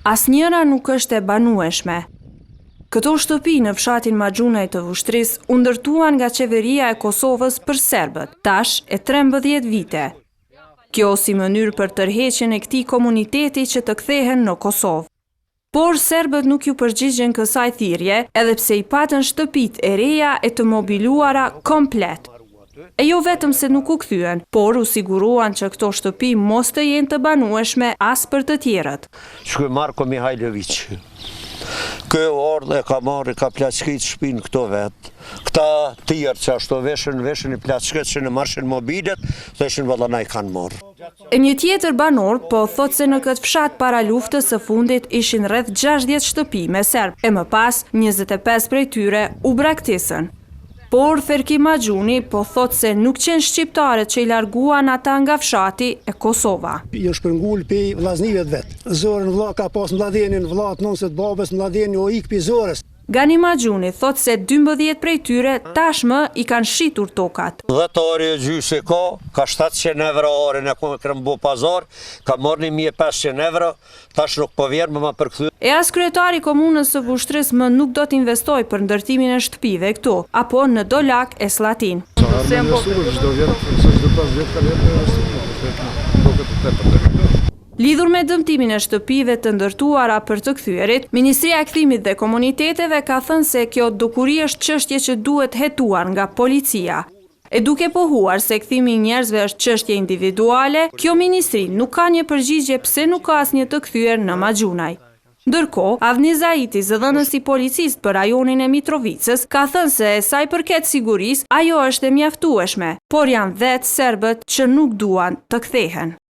Asnjëra nuk është e banueshme. Këto shtëpi në fshatin Maxhunaj të Vushtrisë u ndërtuan nga qeveria e Kosovës për serbët, tash e 13 vite. Kjo si mënyrë për tërheqjen e këtij komuniteti që të kthehen në Kosovë. Por serbët nuk ju përgjigjen kësaj thirrje, edhe pse i patën shtëpitë e reja e të mobiluara komplet. E jo vetëm se nuk u kthyen, por u siguruan që këto shtëpi mos të jenë të banueshme as për të tjerët. Shkoj Marko Mihajlović. Kjo ardhe ka marrë, ka plaçkit shpinë këto vetë. Këta tjerë që ashtu veshin i plaçkit që në marshin mobilet, theshin vëllanaj kanë marrë. E një tjetër banor po thot se në këtë fshat para luftës së fundit ishin rreth 60 shtëpi me serb, e më pas 25 prej tyre u braktisën. Por Ferki Maxhuni po thot se nuk qenë shqiptarët që i larguan ata nga fshati e Kosova. Jo shpërngull pe vllaznive vetë. Zorën vlla ka pas mlladenin, vllat nonset babës mladeni o ik pi zorës. Gani Maxhuni thot se 12 prej tyre tashmë i kanë shitur tokat. 10 orë e gjysë ka 700 euro orën e krembu pazar, ka marrë 1500 euro, tash nuk po vjen më përkthy. E as kryetari komunës së Vushtrisë më nuk do të investoj për ndërtimin e shtëpive këtu, apo në Dolak e Slatin. Lidhur me dëmtimin e shtëpive të ndërtuara për të kthyerit, Ministria e Kthimit dhe Komuniteteve ka thënë se kjo dukuri është çështje që duhet hetuar nga policia. E duke pohuar se kthimi i njerëzve është çështje individuale, kjo ministri nuk ka një përgjigje pse nuk ka asnjë të kthyer në Maxhunaj. Ndërkohë, Avni Zaiti, zëdhënës i policisë për rajonin e Mitrovicës, ka thënë se sa i përket sigurisë, ajo është e mjaftueshme, por janë 10 serbët që nuk duan të kthehen.